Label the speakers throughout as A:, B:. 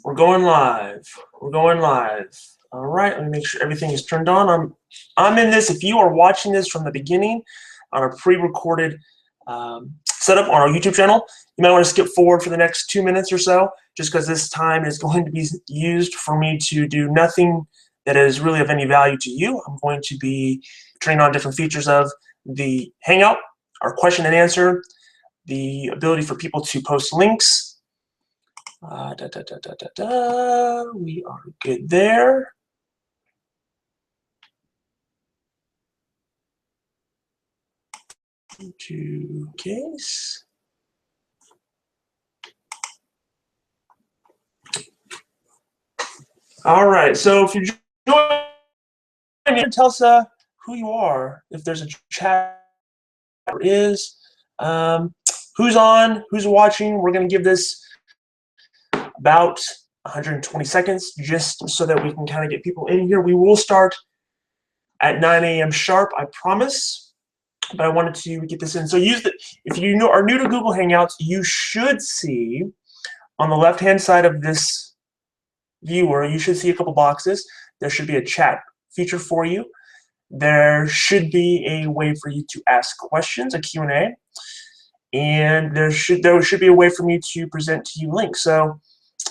A: We're going live. We're going live. All right, let me make sure everything is turned on. I'm in this. If you are watching this from the beginning on a pre-recorded setup on our YouTube channel, you might want to skip forward for the next 2 minutes or so, just because this time is going to be used for me to do nothing that is really of any value to you. I'm going to be turning on different features of the Hangout, our question and answer, the ability for people to post links. We are good there. To case. All right, so if you're joining, tell us who you are. If there's a chat, there is. Who's on? Who's watching? We're going to give this about 120 seconds just so that we can kind of get people in here. We will start at 9 a.m. sharp, I promise. But I wanted to get this in. So if you are new to Google Hangouts, you should see on the left-hand side of this viewer, you should see a couple boxes. There should be a chat feature for you. There should be a way for you to ask questions, a Q&A. And there should be a way for me to present to you links. So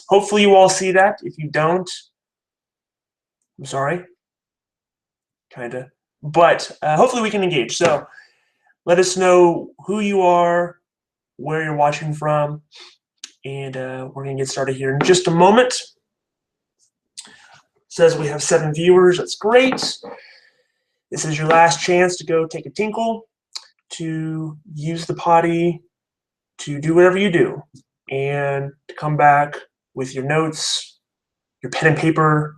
A: hopefully you all see that. If you don't, I'm sorry. Kind of. But hopefully we can engage. So let us know who you are, where you're watching from, and we're going to get started here in just a moment. It says we have 7 viewers. That's great. This is your last chance to go take a tinkle, to use the potty, to do whatever you do, and to come back with your notes, your pen and paper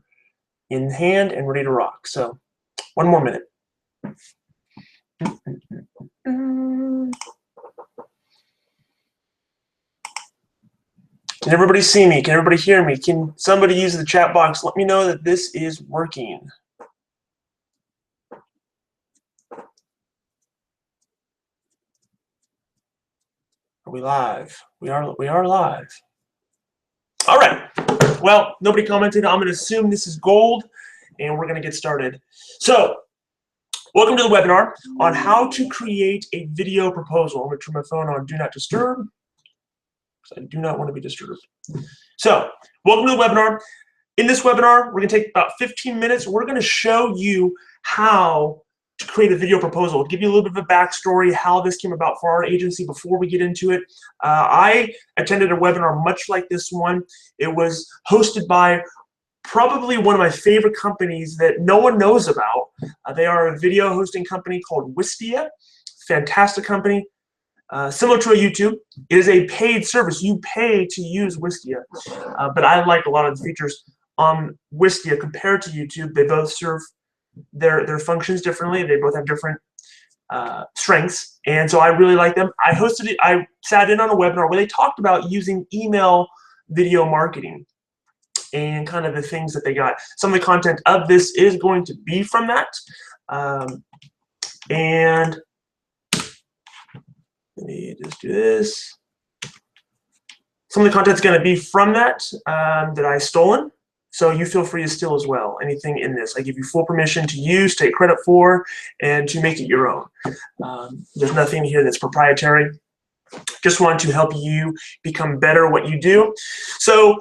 A: in hand and ready to rock. So 1 more minute. Can everybody see me? Can everybody hear me? Can somebody use the chat box? Let me know that this is working. Are we live? We are live. All right. Well, nobody commented. I'm going to assume this is gold, and we're going to get started. So, welcome to the webinar on how to create a video proposal. I'm going to turn my phone on Do Not Disturb, because I do not want to be disturbed. So, welcome to the webinar. In this webinar, we're going to take about 15 minutes. We're going to show you how to create a video proposal. Give you a little bit of a backstory, how this came about for our agency before we get into it. I attended a webinar much like this one. It was hosted by probably one of my favorite companies that no one knows about. They are a video hosting company called Wistia. Fantastic company. Similar to a YouTube. It is a paid service. You pay to use Wistia. But I like a lot of the features on Wistia compared to YouTube. They both serve their functions differently. They both have different strengths. And so I really like them. I hosted it. I sat in on a webinar where they talked about using email video marketing and kind of the things that they got. Some of the content of this is going to be from that. And let me just do this. Some of the content is going to be from that that I stolen. So you feel free to steal as well. Anything in this, I give you full permission to use, take credit for, and to make it your own. There's nothing here that's proprietary. Just want to help you become better at what you do. So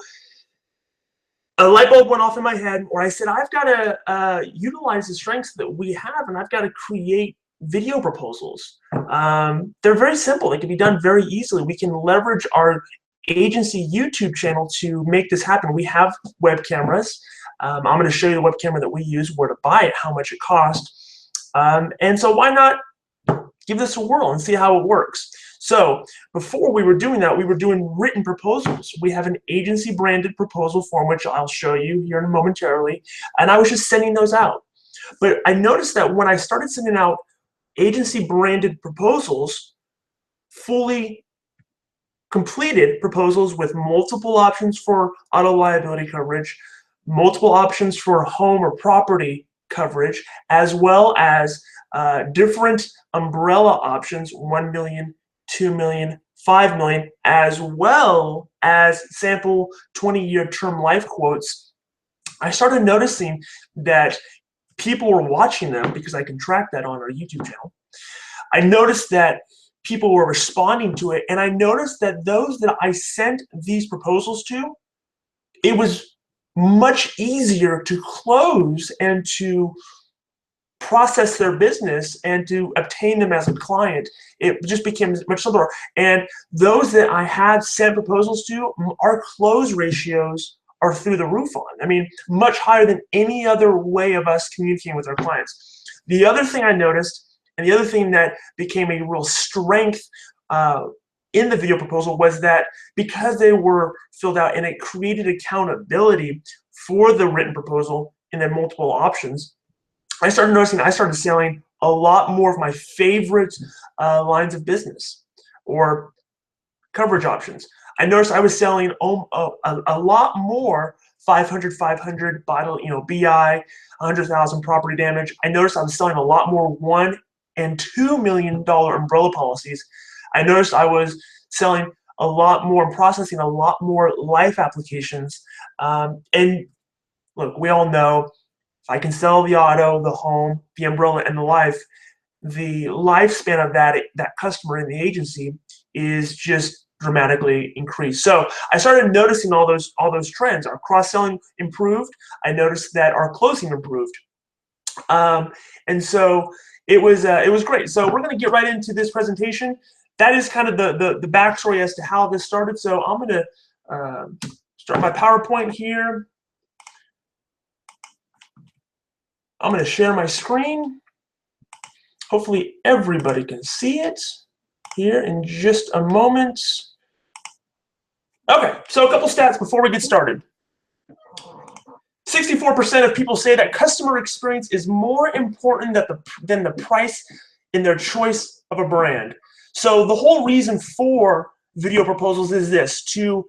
A: a light bulb went off in my head where I said, I've got to utilize the strengths that we have, and I've got to create video proposals. They're very simple. They can be done very easily. We can leverage our agency YouTube channel to make this happen. We have web cameras. I'm going to show you the web camera that we use, where to buy it, how much it costs. And so why not give this a whirl and see how it works? So before we were doing that, we were doing written proposals. We have an agency branded proposal form, which I'll show you here momentarily. And I was just sending those out. But I noticed that when I started sending out agency branded proposals, fully completed proposals with multiple options for auto liability coverage, multiple options for home or property coverage, as well as different umbrella options, 1 million, 2 million, 5 million, as well as sample 20-year term life quotes, I started noticing that people were watching them because I can track that on our YouTube channel. I noticed that people were responding to it, and I noticed that those that I sent these proposals to, it was much easier to close and to process their business and to obtain them as a client. It just became much simpler. And those that I had sent proposals to, our close ratios are through the roof on. I mean, much higher than any other way of us communicating with our clients. The other thing I noticed, and the other thing that became a real strength in the video proposal, was that because they were filled out and it created accountability for the written proposal and then multiple options, I started noticing I started selling a lot more of my favorite lines of business or coverage options. I noticed I was selling a lot more 500, BI, 100,000 property damage. I noticed I was selling a lot more $1 and $2 million umbrella policies. I noticed I was selling a lot more and processing a lot more life applications. And look, we all know if I can sell the auto, the home, the umbrella, and the life, the lifespan of that customer in the agency is just dramatically increased. So I started noticing all those trends. Our cross-selling improved. I noticed that our closing improved, and so it was great. So we're going to get right into this presentation. That is kind of the backstory as to how this started. So I'm going to start my PowerPoint here. I'm going to share my screen. Hopefully everybody can see it here in just a moment. Okay, so a couple stats before we get started. 64% of people say that customer experience is more important than the price in their choice of a brand. So the whole reason for video proposals is this: to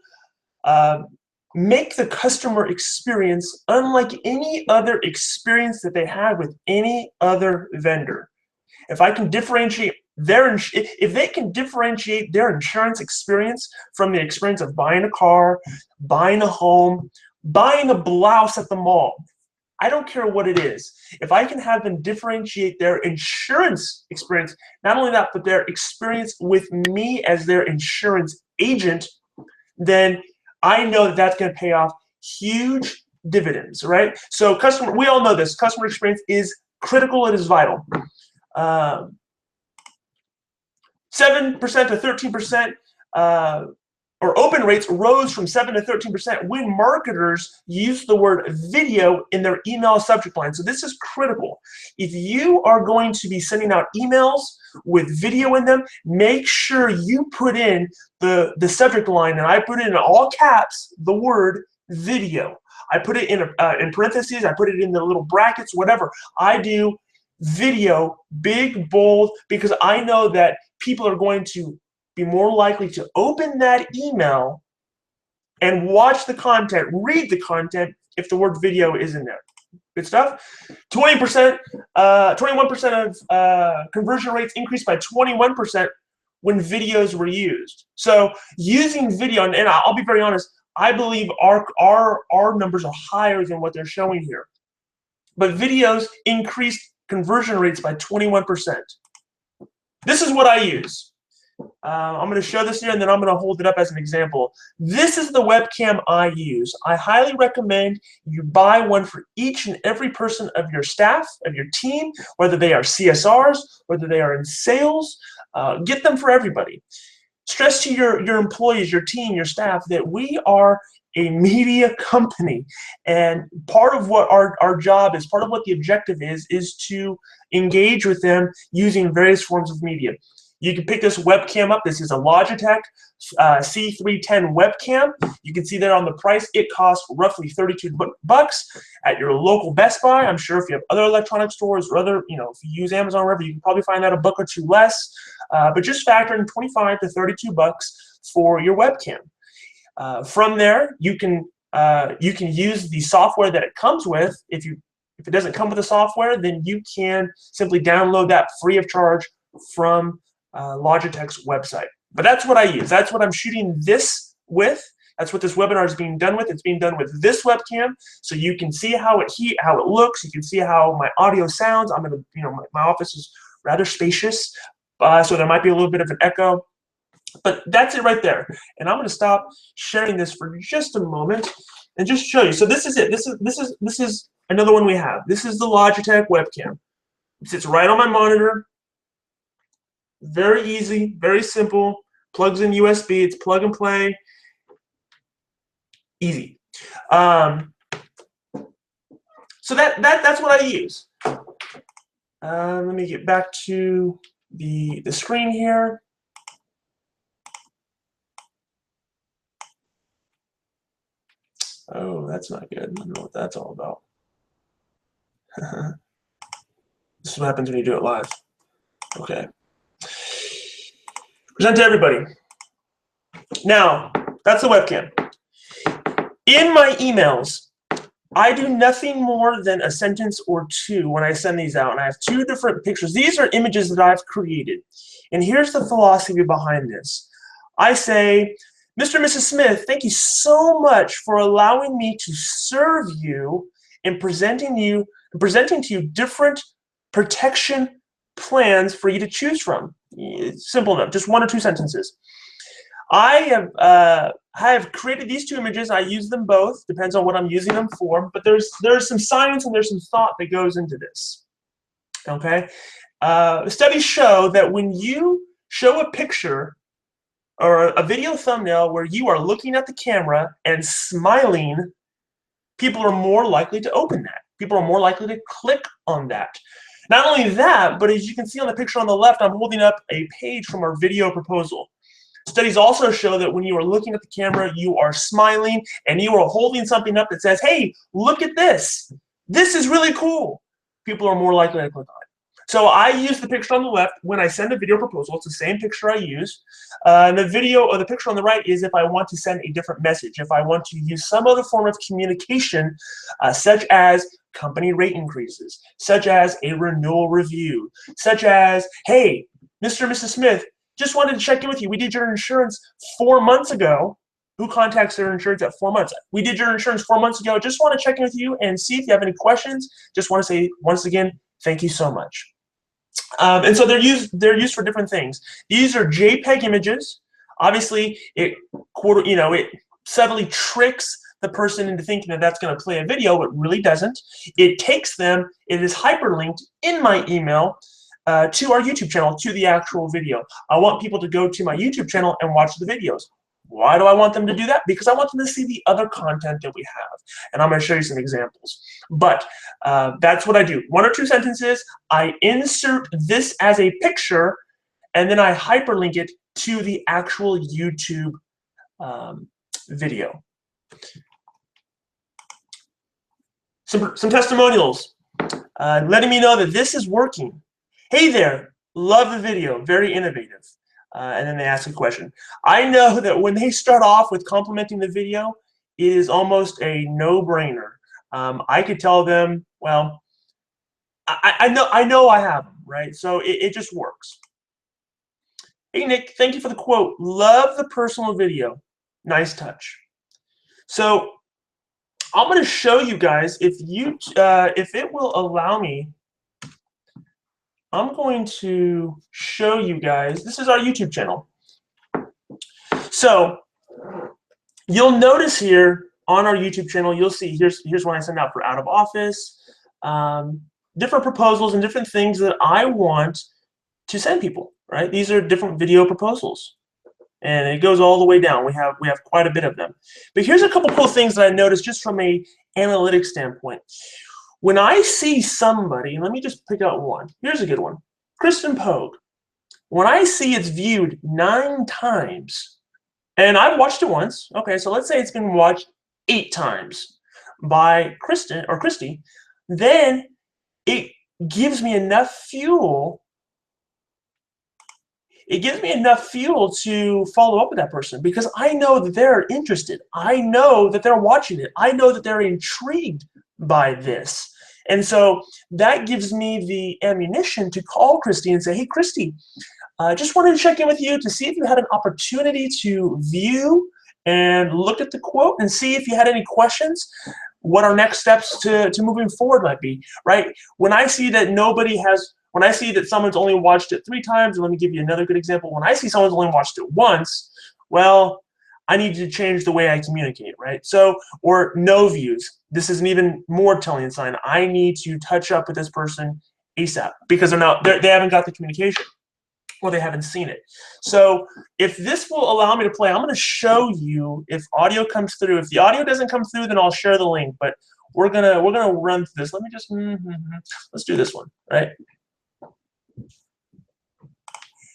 A: make the customer experience unlike any other experience that they have with any other vendor. If I can differentiate if they can differentiate their insurance experience from the experience of buying a car, buying a home, buying a blouse at the mall, I don't care what it is. If I can have them differentiate their insurance experience, not only that, but their experience with me as their insurance agent, then I know that that's going to pay off huge dividends, right? So we all know this. Customer experience is critical. It is vital. 7% to 13%, or open rates rose from 7 to 13% when marketers use the word video in their email subject line. So this is critical. If you are going to be sending out emails with video in them, make sure you put in the subject line, and I put it in all caps, the word video. I put it in parentheses, I put it in the little brackets, whatever. I do video, big, bold, because I know that people are going to be more likely to open that email and watch the content, read the content, if the word video is in there. Good stuff. 21% of conversion rates increased by 21% when videos were used. So using video, and I'll be very honest, I believe our numbers are higher than what they're showing here. But videos increased conversion rates by 21%. This is what I use. I'm going to show this here, and then I'm going to hold it up as an example. This is the webcam I use. I highly recommend you buy one for each and every person of your staff, of your team, whether they are CSRs, whether they are in sales. Get them for everybody. Stress to your employees, your team, your staff, that we are a media company, and part of what our job is, part of what the objective is to engage with them using various forms of media. You can pick this webcam up. This is a Logitech C310 webcam. You can see there on the price, it costs roughly $32 at your local Best Buy. I'm sure if you have other electronic stores or other, if you use Amazon or whatever, you can probably find that $1 or $2 less. But just factor in $25 to $32 for your webcam. From there, you can use the software that it comes with. If it doesn't come with the software, then you can simply download that free of charge from Logitech's website. But that's what I use. That's what I'm shooting this with. That's what this webinar is being done with. It's being done with this webcam, so you can see how it looks. You can see how my audio sounds. I'm gonna, my office is rather spacious, so there might be a little bit of an echo. But that's it right there. And I'm going to stop sharing this for just a moment and just show you. So this is it. This is another one we have. This is the Logitech webcam. It sits right on my monitor. Very easy, very simple. Plugs in USB. It's plug and play. Easy. So that's what I use. Let me get back to the screen here. Oh, that's not good. I don't know what that's all about. This is what happens when you do it live. Okay. Present to everybody. Now, that's the webcam. In my emails, I do nothing more than a sentence or two when I send these out. And I have two different pictures. These are images that I've created. And here's the philosophy behind this. I say, Mr. and Mrs. Smith, thank you so much for allowing me to serve you in presenting to you different protection plans for you to choose from. It's simple enough, just one or two sentences. I have created these two images. I use them both, depends on what I'm using them for, but there's some science and there's some thought that goes into this. Okay? Studies show that when you show a picture or a video thumbnail where you are looking at the camera and smiling, people are more likely to open that. People are more likely to click on that. Not only that, but as you can see on the picture on the left, I'm holding up a page from our video proposal. Studies also show that when you are looking at the camera, you are smiling and you are holding something up that says, hey, look at this. This is really cool. People are more likely to click on it. So I use the picture on the left when I send a video proposal. It's the same picture I use. And the picture on the right is if I want to send a different message, if I want to use some other form of communication, such as company rate increases, such as a renewal review, such as, hey, Mr. and Mrs. Smith, just wanted to check in with you. We did your insurance 4 months ago. Who contacts their insurance at 4 months? We did your insurance 4 months ago. Just want to check in with you and see if you have any questions. Just want to say, once again, thank you so much. And so they're used for different things. These are JPEG images. Obviously, it subtly tricks the person into thinking that that's going to play a video, but really doesn't. It takes them. It is hyperlinked in my email to our YouTube channel, to the actual video. I want people to go to my YouTube channel and watch the videos. Why do I want them to do that? Because I want them to see the other content that we have. And I'm going to show you some examples. But that's what I do. 1 or 2 sentences. I insert this as a picture, and then I hyperlink it to the actual YouTube video. Some testimonials letting me know that this is working. Hey there, love the video, very innovative. And then they ask a question. I know that when they start off with complimenting the video, it is almost a no-brainer. I could tell them, well, I know I have them, right? So it just works. Hey, Nick, thank you for the quote. Love the personal video. Nice touch. So I'm going to show you guys, if it will allow me, I'm going to show you guys, this is our YouTube channel. So you'll notice here on our YouTube channel, you'll see, here's one I send out for out of office, different proposals and different things that I want to send people, right? These are different video proposals. And it goes all the way down. We have quite a bit of them. But here's a couple cool things that I noticed just from a analytics standpoint. When I see somebody, let me just pick out one. Here's a good one. Kristen Pogue. When I see it's viewed 9 times, and I've watched it once, okay, so let's say it's been watched 8 times by Kristen or Christy, then it gives me enough fuel. It gives me enough fuel to follow up with that person because I know that they're interested. I know that they're watching it. I know that they're intrigued by this. And so that gives me the ammunition to call Christy and say, hey, Christy, Just wanted to check in with you to see if you had an opportunity to view and look at the quote and see if you had any questions, what our next steps to moving forward might be, right? When I see that when I see that someone's only watched it 3 times, and let me give you another good example. When I see someone's only watched it once, well, I need to change the way I communicate, right? So, or no views. This is an even more telling sign. I need to touch up with this person ASAP because they haven't got the communication, or they haven't seen it. So if this will allow me to play, I'm going to show you if audio comes through. If the audio doesn't come through, then I'll share the link. But we're gonna run through this. Let me just let's do this one, right?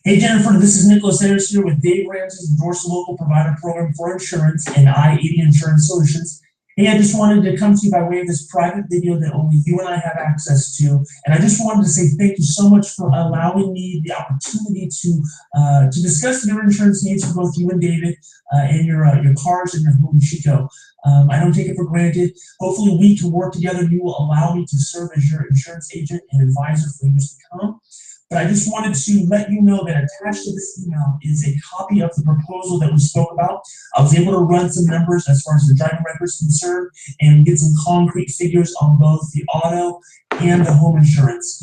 B: Hey Jennifer, this is Nicholas Ayers here with Dave Ramsey's Endorse Local Provider Program for Insurance and I-80 Insurance Solutions. Hey, I just wanted to come to you by way of this private video that only you and I have access to. And I just wanted to say thank you so much for allowing me the opportunity to discuss your insurance needs for both you and David and your cars and your home Chico. I don't take it for granted. Hopefully we can work together. You will allow me to serve as your insurance agent and advisor for years to come. But I just wanted to let you know that attached to this email is a copy of the proposal that we spoke about. I was able to run some numbers as far as the driving record is concerned and get some concrete figures on both the auto and the home insurance.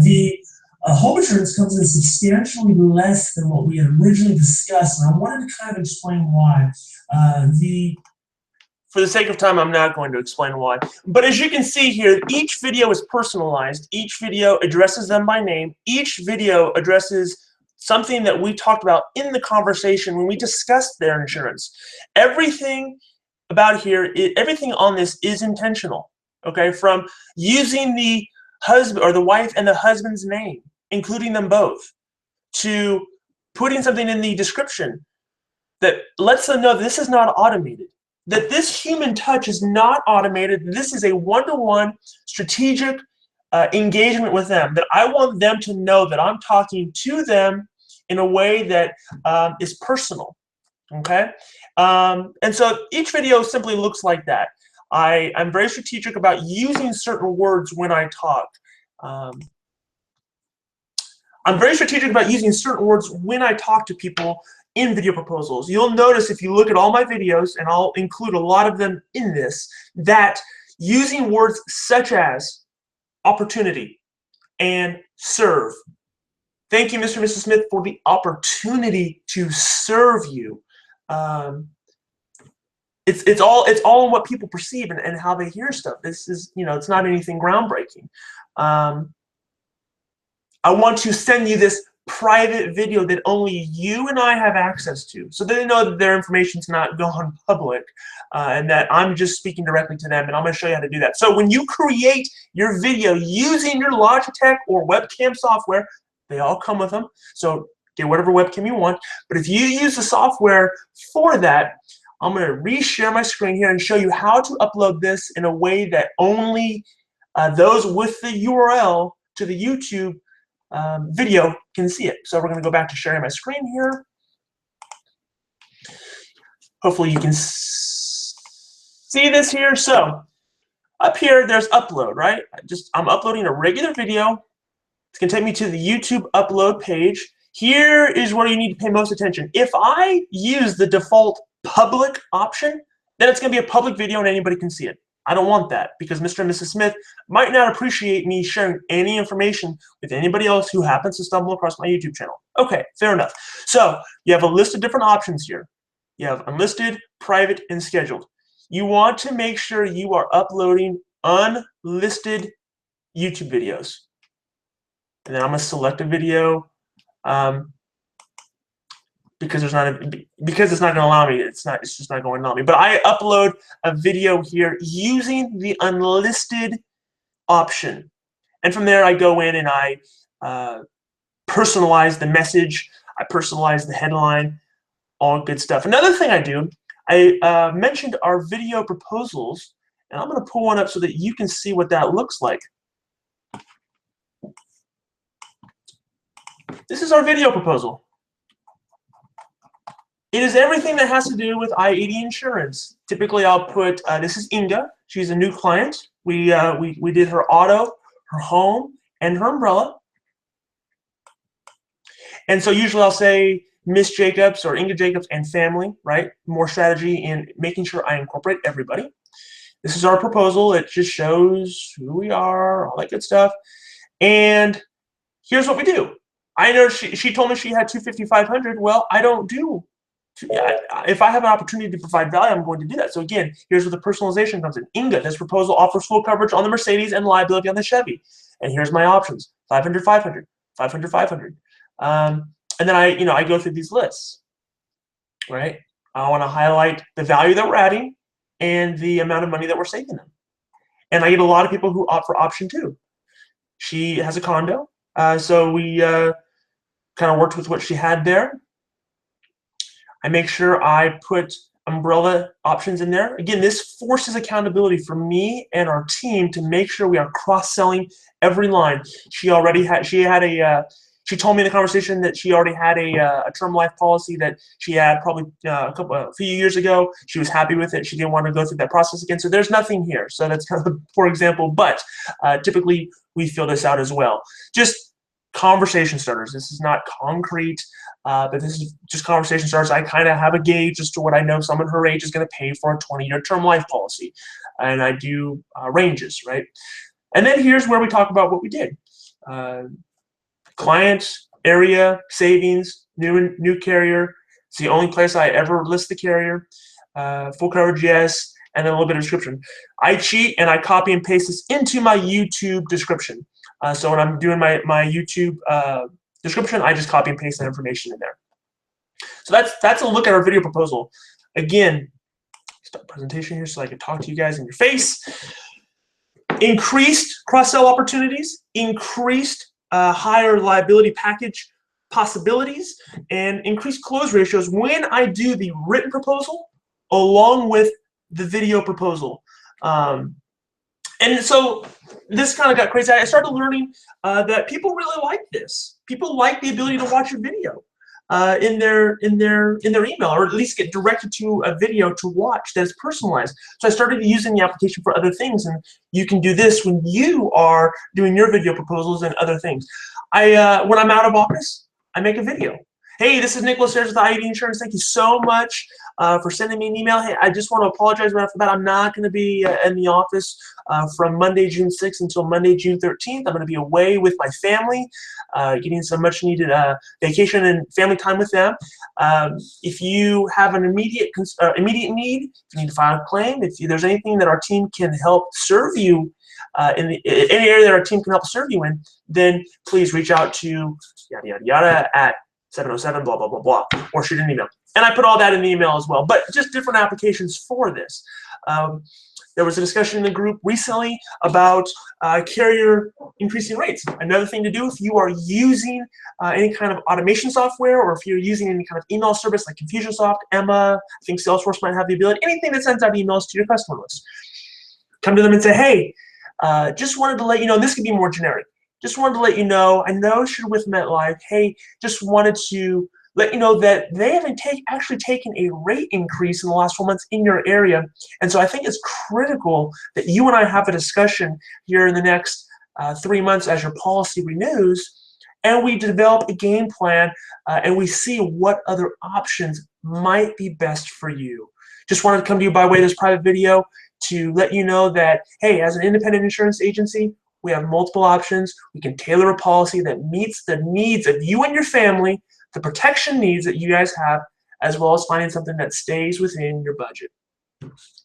B: The home insurance comes in substantially less than what we had originally discussed, and I wanted to kind of explain why.
A: For the sake of time, I'm not going to explain why. But as you can see here, each video is personalized. Each video addresses them by name. Each video addresses something that we talked about in the conversation when we discussed their insurance. Everything about here, everything on this is intentional, okay? From using the husband or the wife and the husband's name, including them both, to putting something in the description that lets them know this is not automated, that this human touch is not automated. This is a one-to-one strategic engagement with them, that I want them to know that I'm talking to them in a way that is personal, okay? And so each video simply looks like that. I'm very strategic about using certain words when I talk. I'm very strategic about using certain words when I talk to people in video proposals. You'll notice if you look at all my videos, and I'll include a lot of them in this, that using words such as opportunity and serve. Thank you, Mr. and Mrs. Smith, for the opportunity to serve you. It's all in what people perceive and how they hear stuff. This is, it's not anything groundbreaking. I want to send you this private video that only you and I have access to, so they know that their information's not gone public, and that I'm just speaking directly to them, and I'm going to show you how to do that. So when you create your video using your Logitech or webcam software, they all come with them, so get whatever webcam you want, but if you use the software for that, I'm going to reshare my screen here and show you how to upload this in a way that only those with the URL to the YouTube video can see it. So we're going to go back to sharing my screen here. Hopefully you can see this here. So up here, there's upload, right? I'm uploading a regular video. It's going to take me to the YouTube upload page. Here is where you need to pay most attention. If I use the default public option, then it's going to be a public video and anybody can see it. I don't want that because Mr. and Mrs. Smith might not appreciate me sharing any information with anybody else who happens to stumble across my YouTube channel. Okay, fair enough. So you have a list of different options here. You have unlisted, private, and scheduled. You want to make sure you are uploading unlisted YouTube videos. And then I'm going to select a video because it's not going to allow me. It's just not going to allow me. But I upload a video here using the unlisted option, and from there I go in and I personalize the message. I personalize the headline. All good stuff. Another thing I do, I mentioned our video proposals, and I'm going to pull one up so that you can see what that looks like. This is our video proposal. It is everything that has to do with I-80 insurance. Typically, I'll put, this is Inga. She's a new client. We did her auto, her home, and her umbrella. And so usually I'll say Miss Jacobs or Inga Jacobs and family, right? More strategy in making sure I incorporate everybody. This is our proposal. It just shows who we are, all that good stuff. And here's what we do. I know she told me she had 250, 500. Well, I don't do. If I have an opportunity to provide value, I'm going to do that. So again, here's where the personalization comes in. Inga, this proposal offers full coverage on the Mercedes and liability on the Chevy. And here's my options: 500, 500, 500, 500. And then I go through these lists, right? I want to highlight the value that we're adding and the amount of money that we're saving them. And I get a lot of people who opt for option 2. She has a condo, so we kind of worked with what she had there. I make sure I put umbrella options in there. Again, this forces accountability for me and our team to make sure we are cross-selling every line. She told me in the conversation that she already had a term life policy that she had probably a few years ago. She was happy with it. She didn't want to go through that process again. So there's nothing here. So that's kind of a poor example, but typically we fill this out as well. Just conversation starters. This is not concrete, but this is just conversation starters. I kind of have a gauge as to what I know someone her age is going to pay for a 20-year term life policy. And I do ranges, right? And then here's where we talk about what we did. Client, area, savings, new carrier. It's the only place I ever list the carrier. Full coverage, yes, and then a little bit of description. I cheat and I copy and paste this into my YouTube description. So when I'm doing my YouTube description, I just copy and paste that information in there. So that's a look at our video proposal. Again, start presentation here so I can talk to you guys in your face. Increased cross-sell opportunities, increased higher liability package possibilities, and increased close ratios when I do the written proposal along with the video proposal. And so this kind of got crazy. I started learning that people really like this. People like the ability to watch a video in their email, or at least get directed to a video to watch that is personalized. So I started using the application for other things, and you can do this when you are doing your video proposals and other things. When I'm out of office, I make a video. Hey, this is Nicholas Ayers with i80 Insurance. Thank you so much for sending me an email. Hey, I just want to apologize right off the bat. I'm not going to be in the office from Monday, June 6th until Monday, June 13th. I'm going to be away with my family, getting some much-needed vacation and family time with them. If you have an immediate need, if you need to file a claim, if there's anything that our team can help serve you any area that our team can help serve you in, then please reach out to yada yada yada at 707 blah blah blah blah, or shoot an email. And I put all that in the email as well, but just different applications for this. There was a discussion in the group recently about carrier increasing rates. Another thing to do if you are using any kind of automation software, or if you're using any kind of email service like Confusionsoft, Emma, I think Salesforce might have the ability, anything that sends out emails to your customer list. Come to them and say, hey, just wanted to let you know, and this could be more generic. Just wanted to let you know, I know you're with MetLife. Hey, just wanted to let you know that they haven't actually taken a rate increase in the last 12 months in your area. And so I think it's critical that you and I have a discussion here in the next 3 months as your policy renews, and we develop a game plan and we see what other options might be best for you. Just wanted to come to you by way of this private video to let you know that, hey, as an independent insurance agency, we have multiple options. We can tailor a policy that meets the needs of you and your family, the protection needs that you guys have, as well as finding something that stays within your budget.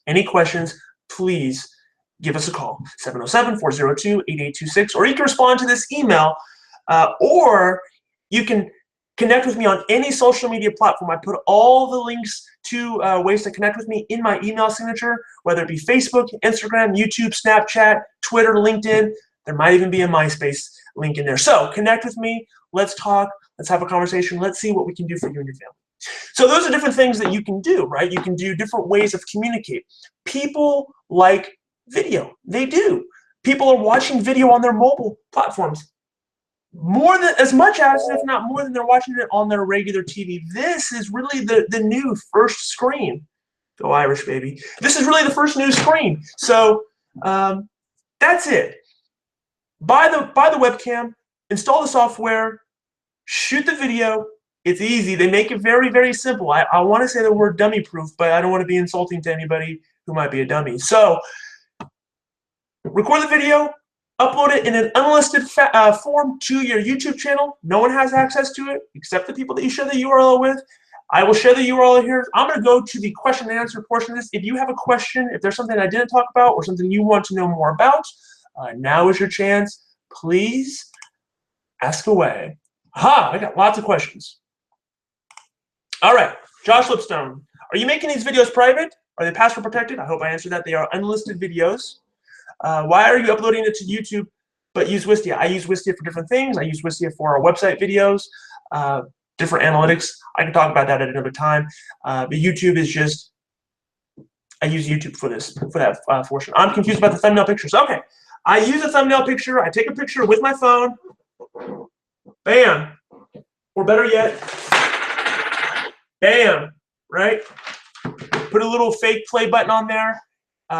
A: Any questions, please give us a call, 707-402-8826, or you can respond to this email, or you can connect with me on any social media platform. I put all the links to ways to connect with me in my email signature, whether it be Facebook, Instagram, YouTube, Snapchat, Twitter, LinkedIn. There might even be a MySpace link in there. So connect with me. Let's talk. Let's have a conversation. Let's see what we can do for you and your family. So those are different things that you can do, right? You can do different ways of communicate. People like video. They do. People are watching video on their mobile platforms as much as, if not more than, they're watching it on their regular TV. This is really the new first screen. Go Irish, baby. This is really the first new screen. So that's it. Buy the webcam, install the software, shoot the video. It's easy. They make it very, very simple. I want to say the word dummy proof, but I don't want to be insulting to anybody who might be a dummy. So record the video, upload it in an unlisted form to your YouTube channel. No one has access to it except the people that you share the URL with. I will share the URL here. I'm going to go to the question and answer portion of this. If you have a question, if there's something I didn't talk about or something you want to know more about, now is your chance. Please ask away. I got lots of questions. All right, Josh Lipstone. Are you making these videos private? Are they password protected? I hope I answered that. They are unlisted videos. Why are you uploading it to YouTube but use Wistia? I use Wistia for different things. I use Wistia for our website videos, different analytics. I can talk about that at another time. But YouTube is just, I use YouTube for that portion. I'm confused about the thumbnail pictures. Okay, I use a thumbnail picture. I take a picture with my phone. Bam. Or better yet, bam, right? Put a little fake play button on there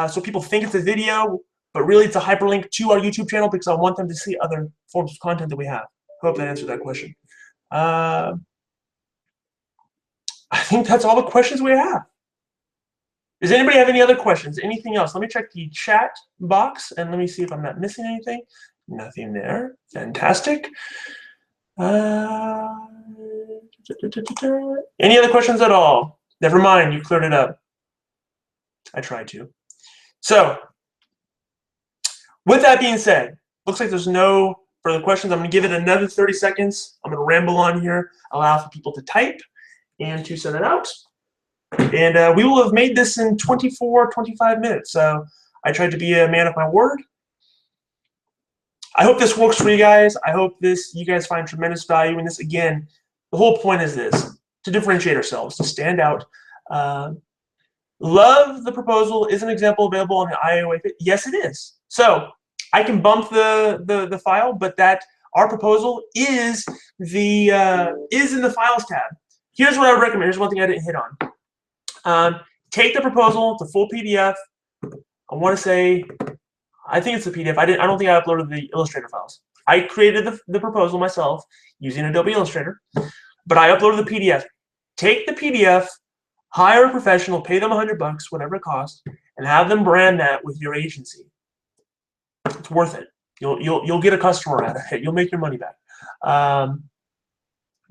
A: so people think it's a video, but really it's a hyperlink to our YouTube channel because I want them to see other forms of content that we have. Hope that answered that question. I think that's all the questions we have. Does anybody have any other questions? Anything else? Let me check the chat box and let me see if I'm not missing anything. Nothing there. Fantastic. Any other questions at all? Never mind, you cleared it up. I tried to. So, with that being said, looks like there's no further questions. I'm going to give it another 30 seconds. I'm going to ramble on here, allow for people to type and to send it out. And we will have made this in 24, 25 minutes. So I tried to be a man of my word. I hope this works for you guys. I hope you guys find tremendous value in this. Again, the whole point is this, to differentiate ourselves, to stand out. Love the proposal is an example available on the IOA. Yes, it is. So I can bump the file, but that our proposal is in the files tab. Here's what I would recommend. Here's one thing I didn't hit on. Take the proposal, it's a full PDF. I want to say, I think it's a PDF. I don't think I uploaded the Illustrator files. I created the proposal myself using Adobe Illustrator, but I uploaded the PDF. Take the PDF, hire a professional, pay them $100, whatever it costs, and have them brand that with your agency. It's worth it. You'll get a customer out of it. You'll make your money back.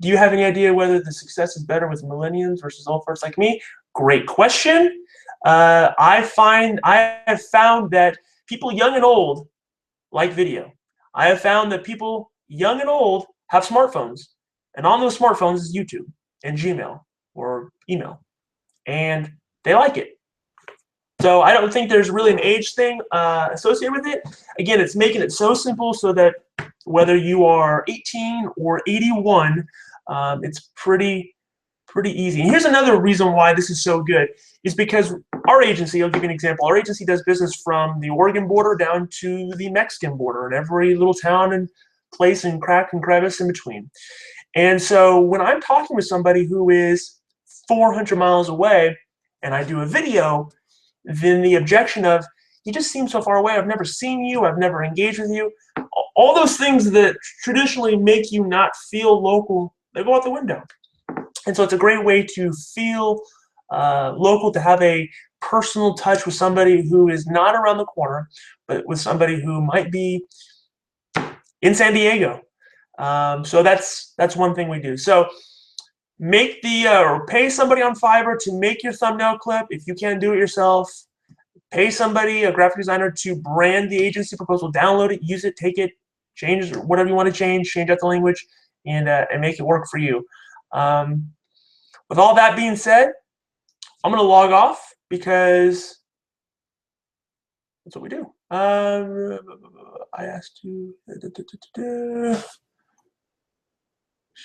A: Do you have any idea whether the success is better with millennials versus old folks like me? Great question. I have found that people young and old like video. I have found that people young and old have smartphones, and on those smartphones is YouTube and Gmail or email, and they like it. So I don't think there's really an age thing associated with it. Again, it's making it so simple so that whether you are 18 or 81, it's pretty easy. And here's another reason why this is so good, is because our agency, I'll give you an example, our agency does business from the Oregon border down to the Mexican border and every little town and place and crack and crevice in between. And so when I'm talking with somebody who is 400 miles away and I do a video, then the objection of, you just seem so far away, I've never seen you, I've never engaged with you, all those things that traditionally make you not feel local, they go out the window. And so it's a great way to feel local, to have a personal touch with somebody who is not around the corner, but with somebody who might be in San Diego. So that's one thing we do. So make or pay somebody on Fiverr to make your thumbnail clip. If you can't do it yourself, pay somebody, a graphic designer, to brand the agency proposal, download it, use it, take it, change whatever you want to change out the language, and make it work for you. With all that being said, I'm going to log off because that's what we do. I asked you.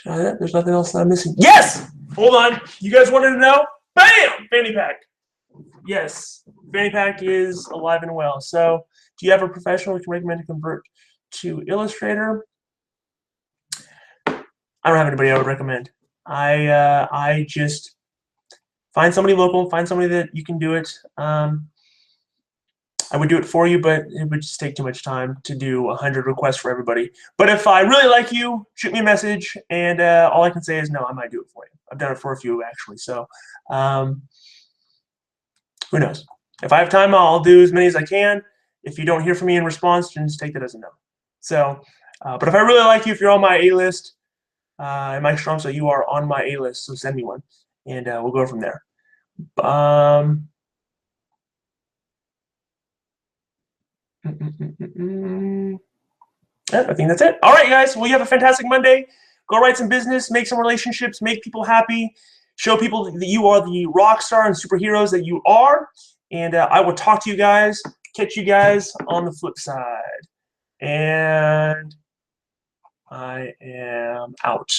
A: There's nothing else that I'm missing. Yes! Hold on. You guys wanted to know? Bam! Fanny pack. Yes, Fanny pack is alive and well. So, do you have a professional you can recommend to convert to Illustrator? I don't have anybody I would recommend. I just find somebody local, find somebody that you can do it. I would do it for you, but it would just take too much time to do 100 requests for everybody. But if I really like you, shoot me a message, and all I can say is no, I might do it for you. I've done it for a few actually, so who knows? If I have time, I'll do as many as I can. If you don't hear from me in response, then just take that as a no. So, but if I really like you, if you're on my A list, and Mike Strom, so you are on my A list, so send me one, and we'll go from there. I think that's it. All right, guys. Well, you have a fantastic Monday. Go write some business, make some relationships, make people happy, show people that you are the rock star and superheroes that you are. And I will talk to you guys, catch you guys on the flip side. And I am out.